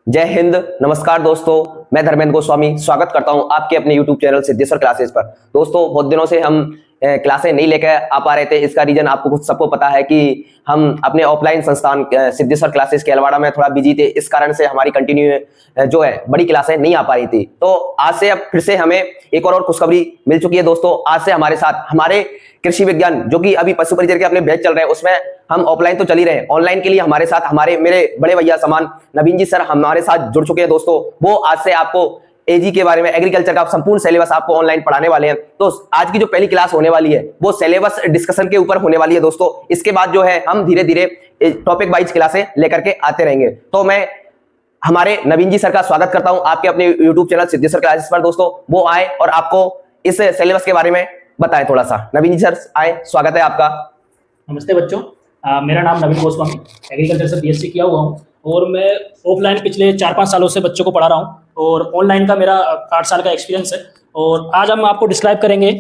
जय हिंद। नमस्कार दोस्तों, मैं धर्मेंद्र गोस्वामी स्वागत करता हूं आपके अपने YouTube चैनल सिद्धेश्वर क्लासेस पर। दोस्तों, बहुत दिनों से हम क्लासें नहीं लेकर आ पा रहे थे। इसका रीजन आपको कुछ सबको पता है कि हम अपने ऑफलाइन संस्थान सिद्धेश्वर क्लासेस के अलवाड़ा में थोड़ा बिजी थे। इस कारण से हमारी कंटिन्यू जो है बड़ी क्लासें नहीं आ पा रही थी। तो आज से अब फिर से हमें एक और खुशखबरी मिल चुकी है दोस्तों। आज से हमारे साथ हमारे कृषि विज्ञान जो कि अभी पशु परिचर के अपने बैच चल रहे हैं, उसमें हम ऑफलाइन तो चल ही रहे हैं, ऑनलाइन के लिए हमारे साथ हमारे मेरे बड़े भैया समान नवीन जी सर हमारे साथ जुड़ चुके हैं दोस्तों। वो आज से आपको एजी के बारे में, एग्रीकल्चर का संपूर्ण सिलेबस आपको ऑनलाइन पढ़ाने वाले हैं। तो आज की जो पहली क्लास होने वाली है वो सिलेबस डिस्कशन के ऊपर होने वाली है दोस्तों। इसके बाद जो है हम धीरे धीरे टॉपिक वाइज क्लासें लेकर के आते रहेंगे। तो मैं हमारे नवीन जी सर का स्वागत करता हूं आपके अपने यूट्यूब चैनल सिद्धेश्वर क्लासेस पर। दोस्तों, वो आए और आपको इस सिलेबस के बारे में बताएं थोड़ा सा। नवीन जी सर आए, स्वागत है आपका। नमस्ते बच्चों, मेरा नाम नवीन गोस्वामी, एग्रीकल्चर से बीएससी किया हुआ हूँ और मैं ऑफलाइन पिछले 4-5 सालों से बच्चों को पढ़ा रहा हूँ और ऑनलाइन का मेरा 8 साल का एक्सपीरियंस है। और आज हम आपको डिस्क्राइब करेंगे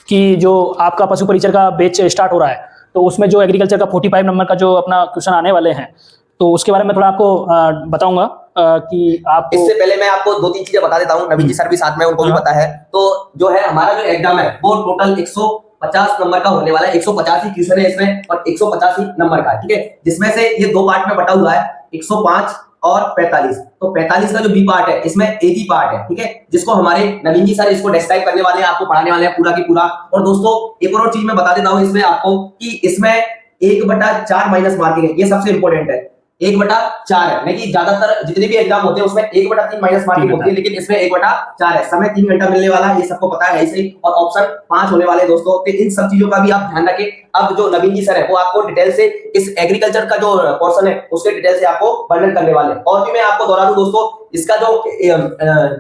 कि जो आपका पशु परिचर का बैच स्टार्ट हो रहा है, तो उसमें जो एग्रीकल्चर का 45 नंबर का जो अपना क्वेश्चन आने वाले हैं, तो उसके बारे में थोड़ा आपको बताऊंगा कि आप। इससे पहले मैं आपको 2-3 चीजें बता देता हूँ। नवीन जी सर भी साथ में, उनको भी पता है। तो जो है हमारा जो एग्जाम है वो टोटल 150 नंबर का होने वाला है। 150 ही क्वेश्चन है इसमें और 150 ही नंबर का है, ठीक है। जिसमें से ये 2 पार्ट में बटा हुआ है, 105 और 45। तो 45 का जो बी पार्ट है इसमें एक ही पार्ट है, ठीक है, जिसको हमारे नवीन जी सर इसको डिस्क्राइब करने वाले हैं, आपको पढ़ाने वाले हैं पूरा की पूरा। और दोस्तों, एक और चीज मैं बता देता हूँ इसमें आपको कि इसमें 1/4 माइनस मार्किंग है। ये सबसे इंपॉर्टेंट है। 1/4 है, नहीं कि ज्यादातर जितने भी एग्जाम होते हैं उसमें 1/3 माइनस मार्किंग होती है, लेकिन इसमें 1/4 है। समय 3 घंटा मिलने वाला है, ये सबको पता है ऐसे ही। और ऑप्शन 5 होने वाले दोस्तों। तो इन सब चीजों का भी आप ध्यान रखें। अब जो नवीन जी सर है वो आपको डिटेल से इस एग्रीकल्चर का जो पोर्शन है उसके डिटेल से आपको वर्णन करने वाले हैं। और भी मैं आपको दोहरा दूं दोस्तों, इसका जो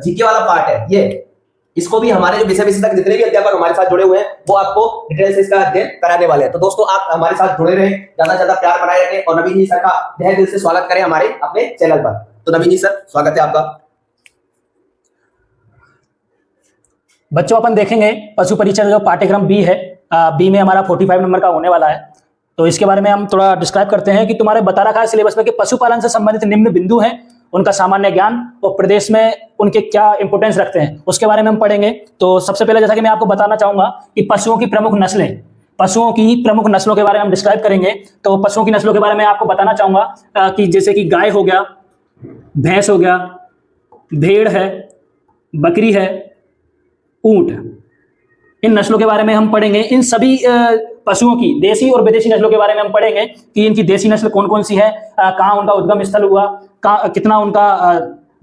जीके वाला पार्ट है ये, इसको भी हमारे जो विषय विशेषज्ञ जितने भी अध्यापक हमारे साथ जुड़े हुए हैं वो आपको डिटेल से इसका अध्ययन कराने वाले हैं। तो दोस्तों, आप हमारे साथ जुड़े रहें, ज्यादा से ज्यादा प्यार बनाए रखें और नवीन जी सर का तहे दिल से स्वागत करें हमारे अपने चैनल पर। तो नवीन जी सर, स्वागत है आपका। बच्चों, अपन देखेंगे पशु परिचर जो पाठ्यक्रम बी है, बी में हमारा 45 नंबर का होने वाला है। तो इसके बारे में हम थोड़ा डिस्क्राइब करते हैं कि तुम्हारे बता रखा है सिलेबस में कि पशुपालन से संबंधित निम्न बिंदु हैं, उनका सामान्य ज्ञान और प्रदेश में उनके क्या इंपोर्टेंस रखते हैं उसके बारे में हम पढ़ेंगे। तो सबसे पहले जैसा कि मैं आपको बताना चाहूंगा कि पशुओं की प्रमुख नस्लें, पशुओं की प्रमुख नस्लों के बारे में हम डिस्क्राइब करेंगे। तो पशुओं की नस्लों के बारे में आपको बताना चाहूंगा कि जैसे कि गाय हो गया, भैंस हो गया, भेड़ है, बकरी है, ऊंट, इन नस्लों के बारे में हम पढ़ेंगे। इन सभी पशुओं की देसी और विदेशी नस्लों के बारे में हम पढ़ेंगे कि इनकी देसी नस्ल कौन कौन सी है, कहाँ उनका उद्गम स्थल हुआ, कितना उनका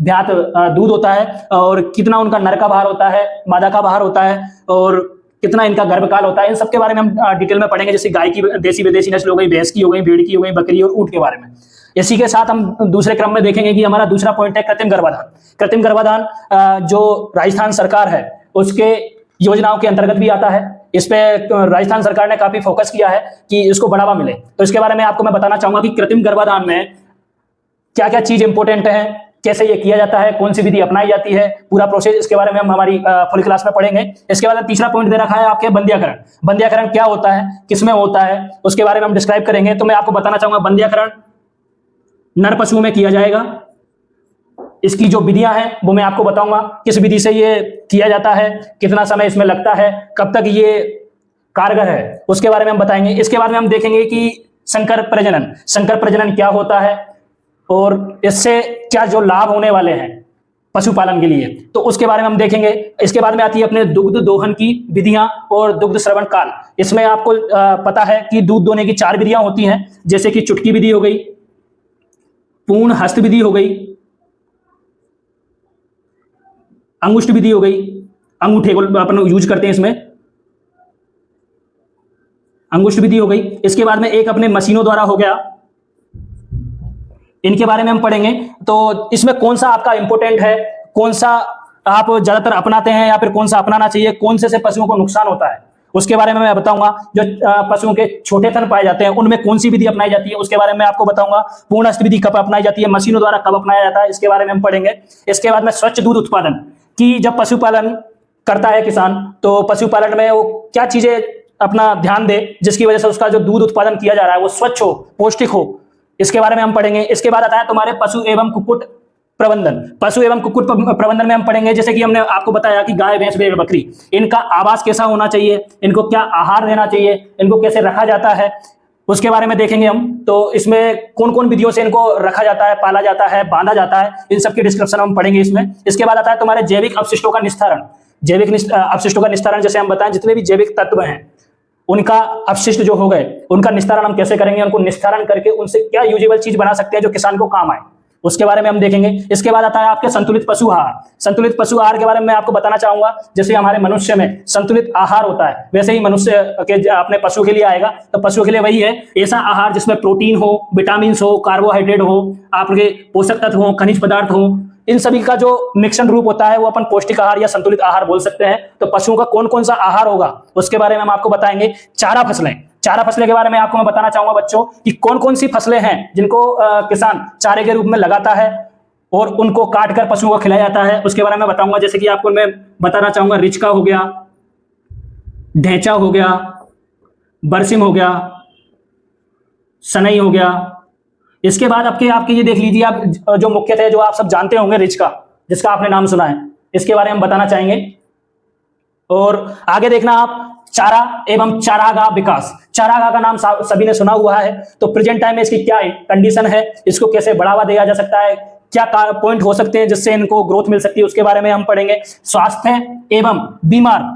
ब्यात दूध होता है और कितना उनका नर का बाहर होता है, मादा का बाहर होता है और कितना इनका गर्भकाल होता है। इन सब के बारे में हम डिटेल में पढ़ेंगे। जैसे गाय की देसी विदेशी नस्ल हो गई, भैंस की हो गई, भेड़ की हो गई, बकरी और ऊंट के बारे में। इसी के साथ हम दूसरे क्रम में देखेंगे कि हमारा दूसरा पॉइंट है कृत्रिम गर्भाधान। कृत्रिम गर्भाधान जो राजस्थान सरकार है उसके योजनाओं के अंतर्गत भी आता है। इस पे राजस्थान सरकार ने काफी फोकस किया है कि इसको बढ़ावा मिले। तो इसके बारे में आपको मैं बताना चाहूंगा कि कृत्रिम गर्भाधान में क्या क्या चीज इंपॉर्टेंट है, कैसे ये किया जाता है, कौन सी विधि अपनाई जाती है, पूरा प्रोसेस, इसके बारे में हम हमारी फुल क्लास में पढ़ेंगे। इसके बाद तीसरा पॉइंट दे रखा है आपके बंध्याकरण। बंध्याकरण क्या होता है, किसमें होता है, उसके बारे में हम डिस्क्राइब करेंगे। तो मैं आपको बताना चाहूंगा बंध्याकरण नर पशुओं में किया जाएगा। इसकी जो विधियां हैं वो मैं आपको बताऊंगा, किस विधि से ये किया जाता है, कितना समय इसमें लगता है, कब तक ये कारगर है, उसके बारे में हम बताएंगे। इसके बाद में हम देखेंगे कि संकर प्रजनन, संकर प्रजनन क्या होता है और इससे क्या जो लाभ होने वाले हैं पशुपालन के लिए, तो उसके बारे में हम देखेंगे। इसके बाद में आती है अपने दुग्ध दोहन की विधियां और दुग्ध श्रवण काल। इसमें आपको पता है कि दूध दोहने की 4 विधियां होती हैं, जैसे कि चुटकी विधि हो गई, पूर्ण हस्त विधि हो गई, अंगुष्ठ विधि हो गई, अंगूठे को अपन यूज करते हैं इसमें, अंगुष्ठ विधि हो गई। इसके बाद में एक अपने मशीनों द्वारा हो गया, इनके बारे में हम पढ़ेंगे। तो इसमें कौन सा आपका इंपॉर्टेंट है, कौन सा आप ज्यादातर अपनाते हैं या फिर कौन सा अपनाना चाहिए, कौन से पशुओं को नुकसान होता है उसके बारे में मैं बताऊंगा। जो पशुओं के छोटे थन पाए जाते हैं उनमें कौन सी विधि अपनाई जाती है उसके बारे में आपको बताऊंगा। पूर्ण हस्त विधि कब अपनाई जाती है, मशीनों द्वारा कब अपनाया जाता है, इसके बारे में हम पढ़ेंगे। इसके बाद में स्वच्छ दूध उत्पादन कि जब पशुपालन करता है किसान, तो पशुपालन में वो क्या चीजें अपना ध्यान दे जिसकी वजह से उसका जो दूध उत्पादन किया जा रहा है वो स्वच्छ हो, पौष्टिक हो, इसके बारे में हम पढ़ेंगे। इसके बाद आता है तुम्हारे पशु एवं कुक्कुट प्रबंधन। पशु एवं कुक्कुट प्रबंधन में हम पढ़ेंगे, जैसे कि हमने आपको बताया कि गाय, भैंस, भेड़, बकरी, इनका आवास कैसा होना चाहिए, इनको क्या आहार देना चाहिए, इनको कैसे रखा जाता है, उसके बारे में देखेंगे हम। तो इसमें कौन कौन विधियों से इनको रखा जाता है, पाला जाता है, बांधा जाता है, इन सब की डिस्क्रिप्शन हम पढ़ेंगे इसमें। इसके बाद आता है तुम्हारे जैविक अपशिष्टों का निस्तारण। जैविक अपशिष्टों का निस्तारण जैसे हम बताएं, जितने भी जैविक तत्व हैं उनका अपशिष्ट जो हो गए उनका निस्तारण हम कैसे करेंगे, उनको निस्तारण करके उनसे क्या यूजेबल चीज बना सकते हैं जो किसान को काम आए, उसके बारे में हम देखेंगे। इसके बाद आता है आपके संतुलित पशु आहार। संतुलित पशु आहार के बारे में मैं आपको बताना चाहूंगा, जैसे हमारे मनुष्य में संतुलित आहार होता है वैसे ही मनुष्य के अपने पशु के लिए आएगा। तो पशु के लिए वही है, ऐसा आहार जिसमें प्रोटीन हो, विटामिन हो, कार्बोहाइड्रेट हो, आपके पोषक तत्व हो, खनिज पदार्थ हो, इन सभी का जो मिश्रण रूप होता है वो अपन पौष्टिक आहार या संतुलित आहार बोल सकते हैं। तो पशुओं का कौन कौन सा आहार होगा उसके बारे में हम आपको बताएंगे। चारा फसलें, चारा फसलें के बारे में आपको मैं बताना चाहूंगा बच्चों कि कौन कौन सी फसलें हैं जिनको किसान चारे के रूप में लगाता है और उनको काट कर पशुओं को खिलाया जाता है, उसके बारे में बताऊंगा। जैसे कि आपको मैं बताना चाहूंगा, रिचका हो गया, ढेंचा हो गया, बरसिम हो गया, सनई हो गया। इसके बाद आपके ये देख लीजिए, आप जो मुख्य थे जो आप सब जानते होंगे, रिचका, जिसका आपने नाम सुना है, इसके बारे में बताना चाहेंगे। और आगे देखना आप चारा एवं चारागाह विकास। चारागाह का नाम सभी ने सुना हुआ है, तो प्रेजेंट टाइम में इसकी क्या कंडीशन है, इसको कैसे बढ़ावा दिया जा सकता है, क्या पॉइंट हो सकते हैं जिससे इनको ग्रोथ मिल सकती है, उसके बारे में हम पढ़ेंगे। स्वास्थ्य एवं बीमार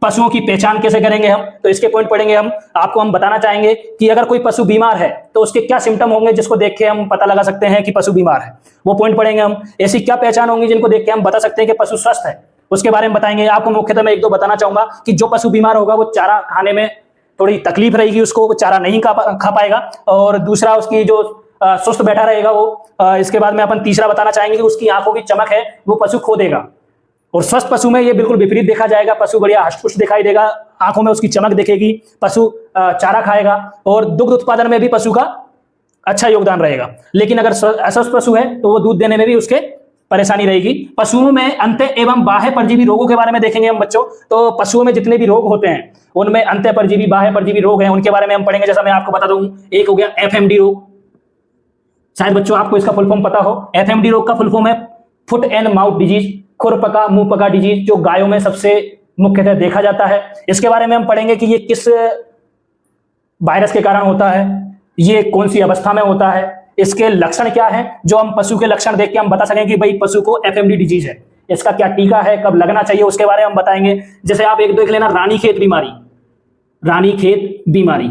पशुओं की पहचान कैसे करेंगे हम, तो इसके पॉइंट पढ़ेंगे हम। आपको हम बताना चाहेंगे कि अगर कोई पशु बीमार है तो उसके क्या सिम्टम होंगे जिसको देख के हम पता लगा सकते हैं कि पशु बीमार है, वो पॉइंट पढ़ेंगे हम। ऐसी क्या पहचान होंगी जिनको देख के हम बता सकते हैं कि पशु स्वस्थ है, उसके बारे में बताएंगे। आपको मुख्यतः मैं एक दो बताना चाहूंगा कि जो पशु बीमार होगा वो चारा खाने में थोड़ी तकलीफ रहेगी, उसको वो चारा नहीं खा पाएगा, और दूसरा उसकी जो सुस्त बैठा रहेगा वो। इसके बाद में अपन तीसरा बताना चाहेंगे कि उसकी आंखों की चमक है वो पशु खो देगा। और स्वस्थ पशु में ये बिल्कुल विपरीत देखा जाएगा, पशु बढ़िया हष्ट-पुष्ट दिखाई देगा, आंखों में उसकी चमक दिखेगी, पशु चारा खाएगा, और दुग्ध उत्पादन में भी पशु का अच्छा योगदान रहेगा। लेकिन अगर अस्वस्थ पशु है तो वो दूध देने में भी उसके परेशानी रहेगी। पशुओं में अंत्य एवं बाह्य परजीवी रोगों के बारे में देखेंगे हम बच्चों। तो पशुओं में जितने भी रोग होते हैं उनमें अंत्य परजीवी, बाह्य परजीवी रोग हैं, उनके बारे में हम पढ़ेंगे। जैसा मैं आपको बता दूं, एक हो गया एफएमडी रोग, शायद बच्चों आपको इसका फुल फॉर्म पता हो। एफएमडी रोग का फुल फॉर्म है फुट एंड माउथ डिजीज, खुरपका मुंह पका डिजीज, जो गायों में सबसे मुख्यतः देखा जाता है। इसके बारे में हम पढ़ेंगे कि ये किस वायरस के कारण होता है, ये कौन सी अवस्था में होता है, इसके लक्षण क्या है, जो हम पशु के लक्षण देख के हम बता सकें कि भाई पशु को एफएमडी डिजीज है, इसका क्या टीका है, कब लगना चाहिए, उसके बारे में हम बताएंगे। जैसे आप एक देख लेना, रानीखेत बीमारी, रानीखेत बीमारी।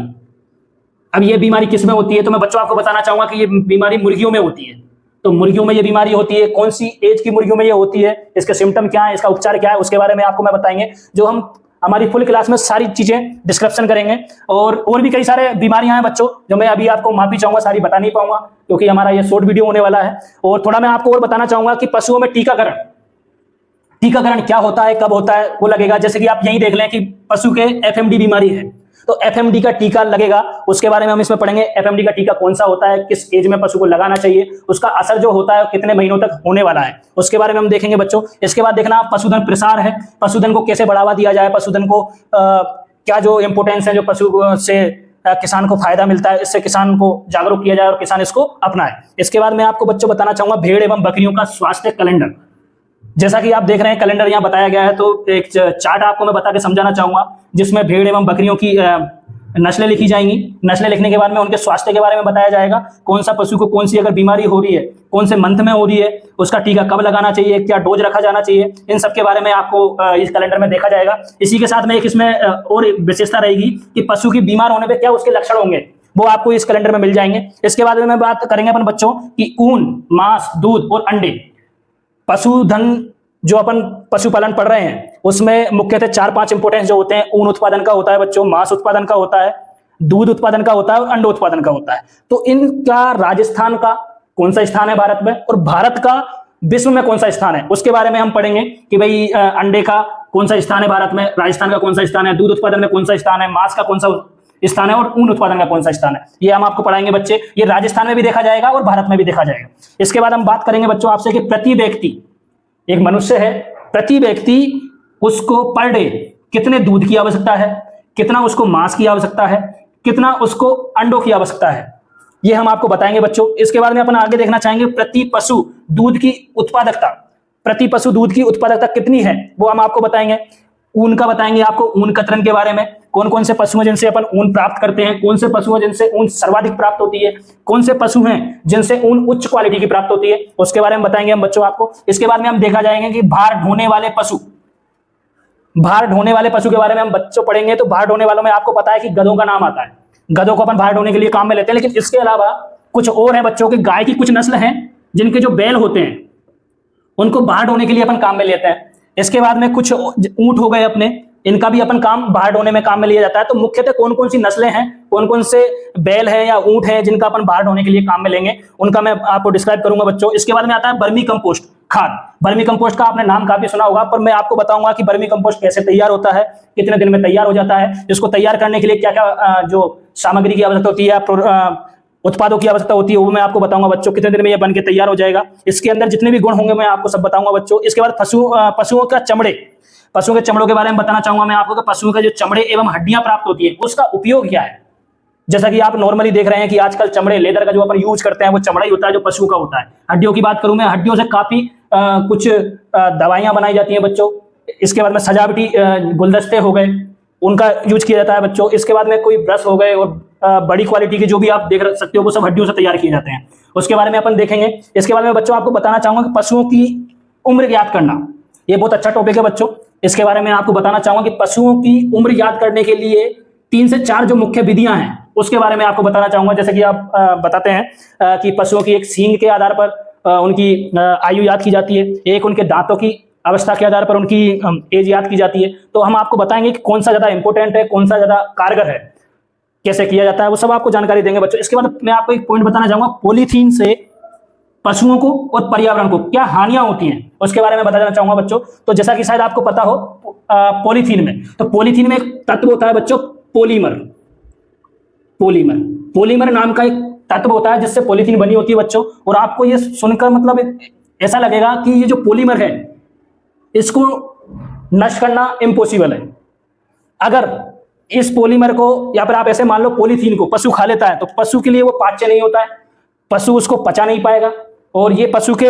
अब ये बीमारी किस में होती है, तो मैं बच्चों आपको बताना चाहूंगा कि ये बीमारी मुर्गियों में होती है। तो मुर्गियों में ये बीमारी होती है, कौन सी एज की मुर्गियों में ये होती है, इसके सिम्टम क्या है, इसका उपचार क्या है, उसके बारे में आपको मैं बताएंगे। जो हम हमारी फुल क्लास में सारी चीजें डिस्क्रिप्शन करेंगे। और भी कई सारे बीमारियां हैं बच्चों जो मैं अभी आपको माफी चाहूंगा, सारी बता नहीं पाऊंगा क्योंकि हमारा ये शॉर्ट वीडियो होने वाला है। और थोड़ा मैं आपको और बताना चाहूंगा कि पशुओं में टीकाकरण क्या होता है, कब होता है, वो लगेगा। जैसे कि आप यही देख लें कि पशु के एफएमडी बीमारी है तो एफएमडी का टीका लगेगा, उसके बारे में हम इसमें पढ़ेंगे। एफएमडी का टीका कौन सा होता है, किस एज में पशु को लगाना चाहिए, उसका असर जो होता है कितने महीनों तक होने वाला है, उसके बारे में हम देखेंगे बच्चों। इसके बाद देखना पशुधन प्रसार है, पशुधन को कैसे बढ़ावा दिया जाए, पशुधन को क्या जो इंपोर्टेंस है, जो पशु से किसान को फायदा मिलता है, इससे किसान को जागरूक किया जाए और किसान इसको अपनाए। इसके बाद मैं आपको बच्चों बताना चाहूंगा भेड़ एवं बकरियों का स्वास्थ्य कैलेंडर। जैसा कि आप देख रहे हैं कैलेंडर यहाँ बताया गया है, तो एक चार्ट आपको मैं बता के समझाना चाहूंगा जिसमें भेड़ एवं बकरियों की नस्लें लिखी जाएंगी। नस्लें लिखने के बाद में उनके स्वास्थ्य के बारे में बताया जाएगा, कौन सा पशु को कौन सी अगर बीमारी हो रही है, कौन से मंथ में हो रही है, उसका टीका कब लगाना चाहिए, क्या डोज रखा जाना चाहिए, इन सब के बारे में आपको इस कैलेंडर में देखा जाएगा। इसी के साथ में एक इसमें और विशेषता रहेगी कि पशु की बीमार होने पर क्या उसके लक्षण होंगे, वो आपको इस कैलेंडर में मिल जाएंगे। इसके बाद में बात करेंगे अपन बच्चों की ऊन, मांस, दूध और अंडे। पशुधन जो अपन पशुपालन पढ़ रहे हैं उसमें मुख्यतः 4-5 इंपोर्टेंस जो होते हैं, ऊन उत्पादन का होता है बच्चों, मांस उत्पादन का होता है, दूध उत्पादन का होता है और अंडा उत्पादन का होता है। तो इनका राजस्थान का कौन सा स्थान है भारत में, और भारत का विश्व में कौन सा स्थान है, उसके बारे में हम पढ़ेंगे कि भाई अंडे का कौन सा स्थान है भारत में, राजस्थान का कौन सा स्थान है, दूध उत्पादन में कौन सा स्थान है, मांस का कौन सा स्थान है और ऊन उत्पादन का कौन सा स्थान है, ये हम आपको पढ़ाएंगे बच्चे। ये राजस्थान में भी देखा जाएगा और भारत में भी देखा जाएगा। इसके बाद हम बात करेंगे बच्चों आपसे कि प्रति व्यक्ति, एक मनुष्य है, प्रति व्यक्ति उसको पर डे कितने दूध की आवश्यकता है, कितना उसको मांस की आवश्यकता है, कितना उसको अंडों की आवश्यकता है। ये हम आपको बताएंगे बच्चों। इसके बाद में अपन आगे देखना चाहेंगे प्रति पशु दूध की उत्पादकता। प्रति पशु दूध की उत्पादकता कितनी है वो हम आपको बताएंगे। ऊन का बताएंगे आपको, ऊन कतरन के बारे में, कौन कौन से पशु हैं जिनसे अपन ऊन प्राप्त करते हैं, कौन से पशु हैं जिनसे ऊन सर्वाधिक प्राप्त होती है, कौन से पशु हैं जिनसे ऊन उच्च क्वालिटी की प्राप्त होती है, उसके बारे में बताएंगे हम बच्चों आपको। इसके बाद में हम देखा जाएंगे कि भार ढोने वाले पशु, भार ढोने वाले पशु के बारे में हम बच्चों पढ़ेंगे। तो भार ढोने वालों में आपको पता है कि गधों का नाम आता है, गधों को अपन भार ढोने के लिए काम में लेते हैं। लेकिन इसके अलावा कुछ और है बच्चों के, गाय की कुछ नस्ल हैं जिनके जो बैल होते हैं उनको भार ढोने के लिए अपन काम में लेते हैं। इसके बाद में कुछ ऊंट हो गए अपने, इनका भी अपन काम भार ढोने में काम में लिया जाता है। तो मुख्यतः कौन कौन सी नस्लें हैं, कौन कौन से बैल हैं या ऊंट हैं जिनका अपन भार ढोने के लिए काम में लेंगे, उनका मैं आपको डिस्क्राइब करूंगा बच्चों। इसके बाद में आता है वर्मी कंपोस्ट खाद। वर्मी कंपोस्ट का आपने नाम काफी सुना होगा, पर मैं आपको बताऊंगा कि वर्मी कंपोस्ट कैसे तैयार होता है, कितने दिन में तैयार हो जाता है, इसको तैयार करने के लिए क्या क्या जो सामग्री की आवश्यकता होती है, उत्पादों की आवश्यकता होती है, वो मैं आपको बताऊंगा बच्चों। कितने दिन में ये बन के तैयार हो जाएगा, इसके अंदर जितने भी गुण होंगे मैं आपको सब बताऊंगा बच्चों। इसके बाद पशुओं का चमड़े, पशुओं के चमड़ों के बारे में बताना चाहूंगा मैं आपको कि पशुओं के जो चमड़े एवं हड्डियां प्राप्त होती है उसका उपयोग क्या है। जैसा कि आप नॉर्मली देख रहे हैं कि आजकल चमड़े, लेदर का जो अपन यूज करते हैं वो चमड़ा ही होता है जो पशु का होता है। हड्डियों की बात करूं मैं, हड्डियों से काफी कुछ दवाइयां बनाई जाती हैं बच्चों। इसके बाद में सजावटी गुलदस्ते हो गए, उनका यूज किया जाता है बच्चों। इसके बाद में कोई ब्रश हो गए और बड़ी क्वालिटी के जो भी आप देख सकते हो वो सब हड्डियों से तैयार किए जाते हैं, उसके बारे में अपन देखेंगे। इसके बाद में बच्चों आपको बताना चाहूंगा कि पशुओं की उम्र ज्ञात करना, ये बहुत अच्छा टॉपिक है बच्चों। इसके बारे में आपको बताना चाहूंगा कि पशुओं की उम्र ज्ञात करने के लिए 3 से 4 जो मुख्य विधियां हैं उसके बारे में आपको बताना चाहूंगा। जैसे कि आप बताते हैं कि पशुओं की एक सींग के आधार पर उनकी आयु याद की जाती है, एक उनके दांतों की अवस्था के आधार पर उनकी एज याद की जाती है। तो हम आपको बताएंगे कि कौन सा ज्यादा इंपॉर्टेंट है, कौन सा ज्यादा कारगर है, कैसे किया जाता है, वो सब आपको जानकारी देंगे बच्चों। इसके बाद मैं आपको एक पॉइंट बताना चाहूंगा, पॉलीथीन से पशुओं को और पर्यावरण को क्या हानियां होती हैं उसके बारे में बताना चाहूंगा बच्चों। तो जैसा कि शायद आपको पता हो पॉलीथीन में, तो पॉलीथीन में एक तत्व होता है बच्चों पॉलीमर। पॉलीमर, पॉलीमर नाम का एक तत्व होता है जिससे पॉलीथीन बनी होती है बच्चों। और आपको ये सुनकर मतलब ऐसा लगेगा कि ये जो पॉलीमर है इसको नष्ट करना इम्पॉसिबल है। अगर इस पॉलीमर को या फिर आप ऐसे मान लो पॉलीथीन को पशु खा लेता है तो पशु के लिए वो पाच्य नहीं होता है, पशु उसको पचा नहीं पाएगा और ये पशु के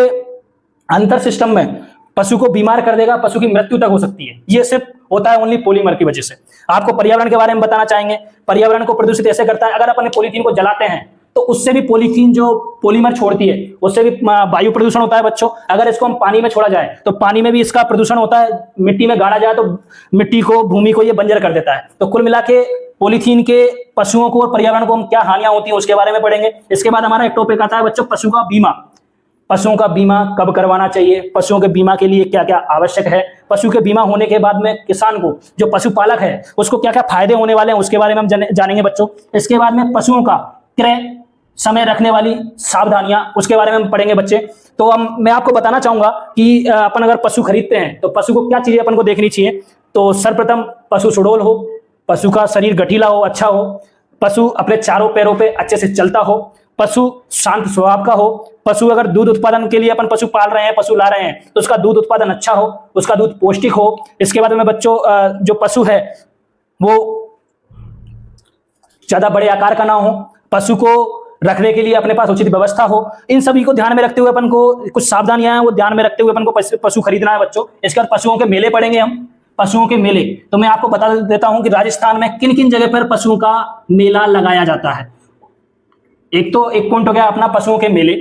अंतर सिस्टम में पशु को बीमार कर देगा, पशु की मृत्यु तक हो सकती है। ये सिर्फ होता है ओनली पॉलीमर की वजह से। आपको पर्यावरण के बारे में बताना चाहेंगे, पर्यावरण को प्रदूषित ऐसे करता है, अगर अपन पॉलीथीन को जलाते हैं तो उससे भी पॉलीथीन जो पॉलीमर छोड़ती है उससे भी वायु प्रदूषण होता है बच्चों। अगर इसको हम पानी में छोड़ा जाए तो पानी में भी इसका प्रदूषण होता है, मिट्टी में गाड़ा जाए तो मिट्टी को, भूमि को ये बंजर कर देता है। तो कुल मिला के पॉलीथीन के पशुओं को और पर्यावरण को हम क्या हानियां होती है उसके बारे में पढ़ेंगे। इसके बाद हमारा एक टॉपिक आता है बच्चों पशु का बीमा। पशुओं का बीमा कब करवाना चाहिए, पशुओं के बीमा के लिए क्या क्या आवश्यक है, पशु के बीमा होने के बाद में किसान को, जो पशुपालक है, उसको क्या क्या फायदे होने वाले हैं उसके बारे में हम जानेंगे बच्चों। इसके बाद में पशुओं का क्रय समय रखने वाली सावधानियां उसके बारे में हम पढ़ेंगे बच्चे। तो मैं आपको बताना चाहूंगा कि अपन अगर पशु खरीदते हैं तो पशु को क्या चीजें अपन को देखनी चाहिए। तो सर्वप्रथम पशु सुडौल हो, पशु का शरीर गठीला हो, अच्छा हो, पशु अपने चारों पैरों पे अच्छे से चलता हो, पशु शांत स्वभाव का हो, पशु अगर दूध उत्पादन के लिए अपन पशु पाल रहे हैं, पशु ला रहे हैं तो उसका दूध उत्पादन अच्छा हो, उसका दूध पौष्टिक हो। इसके बाद में बच्चों जो पशु है वो ज्यादा बड़े आकार का ना हो, पशु को रखने के लिए अपने पास उचित व्यवस्था हो। इन सभी को ध्यान में रखते हुए अपन को कुछ सावधानियां हैं वो ध्यान में रखते हुए अपन को पशु खरीदना है बच्चों। इसके बाद पशुओं के मेले पढ़ेंगे हम, पशुओं के मेले। तो मैं आपको बता देता हूं कि राजस्थान में किन किन जगह पर पशुओं का मेला लगाया जाता है। एक पॉइंट हो गया अपना पशुओं के मेले,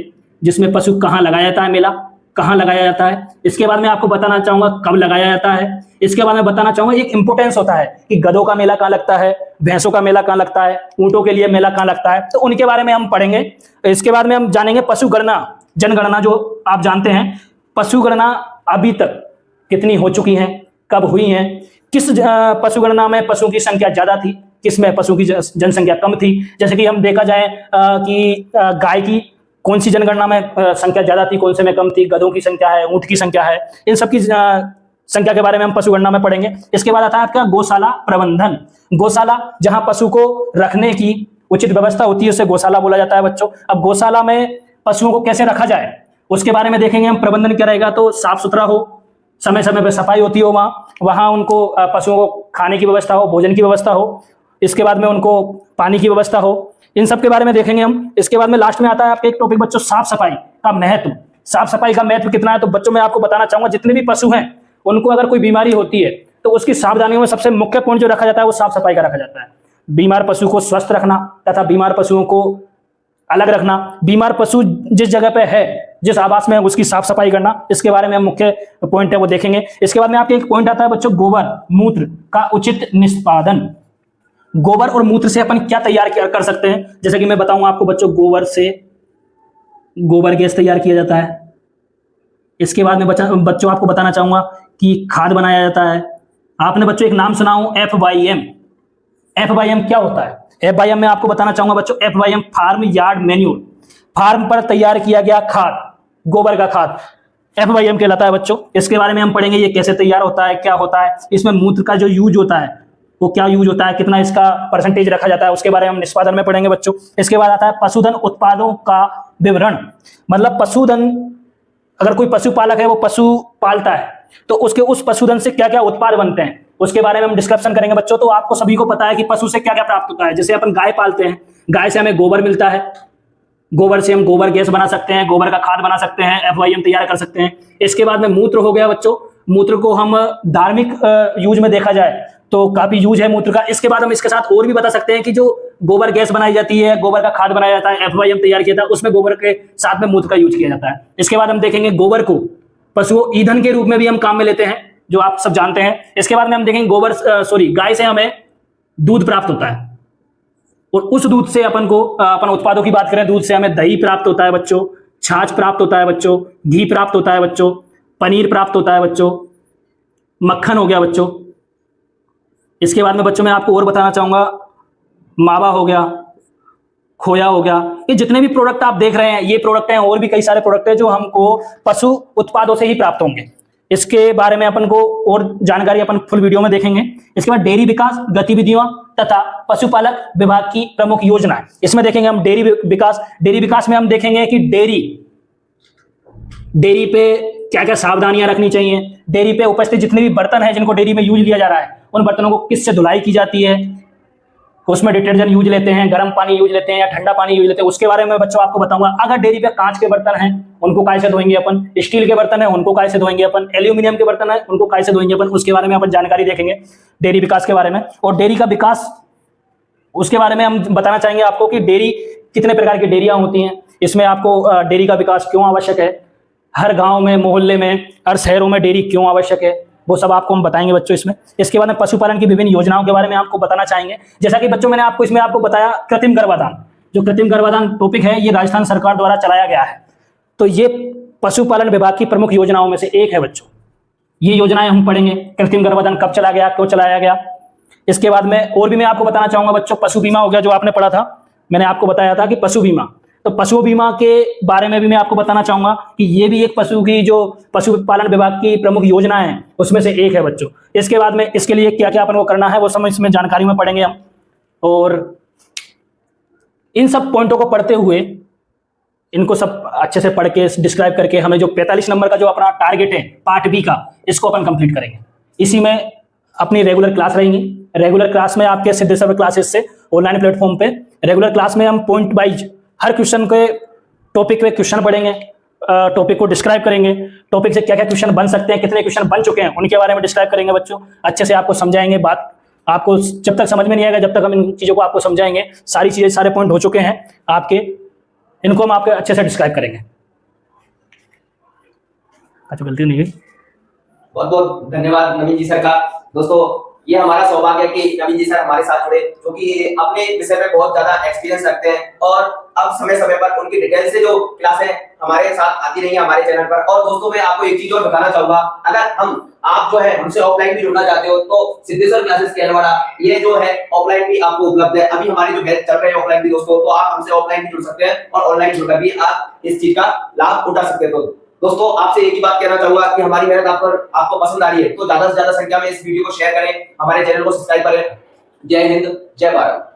जिसमें पशु कहाँ लगाया जाता है, मेला कहाँ लगाया जाता है। इसके बाद में आपको बताना चाहूंगा कब लगाया जाता है। इसके बाद में बताना चाहूंगा एक इंपोर्टेंस होता है कि गधों का मेला कहाँ लगता है, भैंसों का मेला कहाँ लगता है, ऊंटों के लिए मेला कहाँ लगता है, तो उनके बारे में हम पढ़ेंगे। इसके बाद में हम जानेंगे पशु गणना, जनगणना जो आप जानते हैं, पशु गणना अभी तक कितनी हो चुकी है, कब हुई है, किस पशु गणना में पशुओं की संख्या ज्यादा थी, किसमें पशु की जनसंख्या कम थी। जैसे कि हम देखा जाए कि गाय की कौन सी जनगणना में संख्या ज्यादा थी, कौन से में कम थी, गधों की संख्या है, ऊंट की संख्या है, इन सब की संख्या के बारे में हम पशु गणना में पढ़ेंगे। इसके बाद आता है आपका गौशाला प्रबंधन। गौशाला जहां पशु को रखने की उचित व्यवस्था होती है उसे गौशाला बोला जाता है बच्चों। अब गौशाला में पशुओं को कैसे रखा जाए उसके बारे में देखेंगे हम। प्रबंधन क्या रहेगा, तो साफ सुथरा हो, समय समय पर सफाई होती हो, वहां उनको पशुओं को खाने की व्यवस्था हो, भोजन की व्यवस्था हो, इसके बाद में उनको पानी की व्यवस्था हो, इन सब के बारे में देखेंगे हम। इसके बाद में लास्ट में आता है आपके एक टॉपिक बच्चों, साफ सफाई का महत्व। साफ सफाई का महत्व कितना है, तो बच्चों मैं आपको बताना चाहूंगा, जितने भी पशु हैं उनको अगर कोई बीमारी होती है तो उसकी सावधानियों में सबसे मुख्य पॉइंट जो रखा जाता है वो साफ सफाई का रखा जाता है। बीमार पशु को स्वस्थ रखना तथा बीमार पशुओं को अलग रखना, बीमार पशु जिस जगह पे है, जिस आवास में है, उसकी साफ सफाई करना, इसके बारे में हम मुख्य पॉइंट है वो देखेंगे। इसके बाद में आपके एक पॉइंट आता है बच्चों, गोबर मूत्र का उचित निष्पादन। गोबर और मूत्र से अपन क्या तैयार कर सकते हैं, जैसे कि मैं बताऊंगा आपको बच्चों, गोबर से गोबर गैस तैयार किया जाता है। इसके बाद में बच्चों आपको बताना चाहूंगा कि खाद बनाया जाता है। आपने बच्चों एक नाम सुना हो, FYM। FYM क्या होता है? FYM में आपको बताना चाहूंगा बच्चों, FYM farm yard manure, farm पर तैयार किया गया खाद, गोबर का खाद FYM कहलाता है बच्चों। इसके बारे में हम पढ़ेंगे, ये कैसे तैयार होता है, क्या होता है, इसमें मूत्र का जो यूज होता है वो क्या यूज होता है, कितना इसका परसेंटेज रखा जाता है, उसके बारे में हम निष्पादन में पढ़ेंगे बच्चों। इसके बाद आता है पशुधन उत्पादों का विवरण, मतलब पशुधन, अगर कोई पशुपालक है वो पशु पालता है तो उसके उस पशुधन से क्या क्या उत्पाद बनते हैं उसके बारे में हम डिस्कशन करेंगे बच्चों। तो आपको सभी को पता है कि पशु से क्या क्या प्राप्त होता है। जैसे अपन गाय पालते हैं, गाय से हमें गोबर मिलता है, गोबर से हम गोबर गैस बना सकते हैं, गोबर का खाद बना सकते हैं, FYM तैयार कर सकते हैं। इसके बाद में मूत्र हो गया बच्चों, मूत्र को हम धार्मिक यूज में देखा जाए तो काफी यूज है मूत्र का। इसके बाद हम इसके साथ और भी बता सकते हैं कि जो गोबर गैस बनाई जाती है, गोबर का खाद बनाया जाता है, FYM तैयार किया जाता है, उसमें गोबर के साथ में मूत्र का यूज किया जाता है। इसके बाद हम देखेंगे गोबर को पशुओं ईंधन के रूप में भी हम काम में लेते हैं, जो आप सब जानते हैं। इसके बाद में हम देखेंगे गाय से हमें दूध प्राप्त होता है और उस दूध से अपन उत्पादों की बात करें, दूध से हमें दही प्राप्त होता है बच्चों, छाछ प्राप्त होता है बच्चों, घी प्राप्त होता है बच्चों, पनीर प्राप्त होता है बच्चों, मक्खन हो गया बच्चों। इसके बाद में बच्चों मैं आपको और बताना चाहूंगा, मावा हो गया, खोया हो गया, ये जितने भी प्रोडक्ट आप देख रहे हैं ये प्रोडक्ट हैं, और भी कई सारे प्रोडक्ट हैं जो हमको पशु उत्पादों से ही प्राप्त होंगे। इसके बारे में अपन को और जानकारी अपन फुल वीडियो में देखेंगे। इसके बाद डेयरी विकास गतिविधियों तथा पशुपालक विभाग की प्रमुख योजनाएं, इसमें देखेंगे हम डेयरी विकास में हम देखेंगे कि डेयरी पे क्या क्या सावधानियां रखनी चाहिए, डेयरी पे उपस्थित जितने भी बर्तन हैं जिनको डेयरी में यूज लिया जा रहा है उन बर्तनों को किससे धुलाई की जाती है, उसमें डिटर्जेंट यूज लेते हैं, गर्म पानी यूज लेते हैं या ठंडा पानी यूज लेते हैं, उसके बारे में बच्चों आपको बताऊंगा। अगर डेयरी पे कांच के बर्तन हैं उनको काय से धोएंगे अपन, स्टील के बर्तन है उनको काय से धोएंगे अपन, एल्यूमिनियम के बर्तन है उनको काय से धोएंगे अपन, उसके बारे में अपन जानकारी देखेंगे डेयरी विकास के बारे में। और डेयरी का विकास उसके बारे में हम बताना चाहेंगे आपको कि डेयरी कितने प्रकार की डेयरियां होती हैं, इसमें आपको डेयरी का विकास क्यों आवश्यक है, हर गांव में, मोहल्ले में, हर शहरों में डेयरी क्यों आवश्यक है, वो सब आपको हम बताएंगे बच्चों इसमें। इसके बाद में पशुपालन की विभिन्न योजनाओं के बारे में आपको बताना चाहेंगे। जैसा कि बच्चों मैंने आपको बताया कृत्रिम गर्भाधान, जो कृत्रिम गर्भाधान टॉपिक है ये राजस्थान सरकार द्वारा चलाया गया है, तो ये पशुपालन विभाग की प्रमुख योजनाओं में से एक है बच्चों। ये योजनाएं हम पढ़ेंगे, कृत्रिम गर्भाधान कब चला गया, क्यों चलाया गया। इसके बाद में और भी मैं आपको बताना चाहूंगा बच्चों, पशु बीमा हो गया जो आपने पढ़ा था, मैंने आपको बताया था कि पशु बीमा, तो पशु बीमा के बारे में भी मैं आपको बताना चाहूंगा कि ये भी एक पशुपालन विभाग की प्रमुख योजना है उसमें से एक है बच्चों। इसके बाद में इसके लिए क्या क्या अपन को करना है वो सब इसमें जानकारी में पढ़ेंगे हम। और इन सब पॉइंटों को पढ़ते हुए, इनको सब अच्छे से पढ़ के डिस्क्राइब करके हमें जो 45 नंबर का जो अपना टारगेट है पार्ट बी का, इसको अपन कंप्लीट करेंगे। इसी में अपनी रेगुलर क्लास रहेंगी। रेगुलर क्लास में आपके सिद्धेश्वर क्लासेस से ऑनलाइन प्लेटफॉर्म पे रेगुलर क्लास में हम पॉइंट वाइज हर क्वेश्चन के टॉपिक पे क्वेश्चन पढ़ेंगे, टॉपिक को डिस्क्राइब करेंगे, टॉपिक से क्या क्या क्वेश्चन बन सकते हैं, कितने क्वेश्चन बन चुके हैं उनके बारे में डिस्क्राइब करेंगे बच्चों। अच्छे से आपको समझाएंगे, बात आपको जब तक समझ में नहीं आएगा जब तक हम इन चीज़ों को आपको समझाएंगे। सारी चीज़ें, सारे पॉइंट हो चुके हैं आपके, इनको हम आपके अच्छे से डिस्क्राइब करेंगे। अच्छा, गलती नहीं हुई। बहुत बहुत धन्यवाद नवीन जी सर का। दोस्तों ये हमारा सौभाग्य है कि नवीन जी सर हमारे साथ जुड़े, क्योंकि अपने विषय में बहुत ज्यादा एक्सपीरियंस रखते हैं और अब समय समय पर उनकी डिटेल से जो क्लासें हमारे साथ आती रही है हमारे चैनल पर। और दोस्तों मैं आपको एक चीज और बताना चाहूंगा, अगर आप जो है हमसे ऑफलाइन भी जुड़ना चाहते हो तो सिद्धेश्वर क्लासेस केलवाड़ा ये जो है ऑफलाइन भी आपको उपलब्ध है। अभी हमारे जो बैच चल रहे हैं ऑफलाइन भी दोस्तों, तो आप हमसे ऑफलाइन भी जुड़ सकते हैं और ऑनलाइन जुड़कर भी आप इस चीज का लाभ उठा सकते हैं। तो दोस्तों आपसे एक ही बात कहना चाहूंगा कि हमारी मेहनत आपको पसंद आ रही है तो ज्यादा से ज्यादा संख्या में इस वीडियो को शेयर करें, हमारे चैनल को सब्सक्राइब करें। जय हिंद, जय भारत।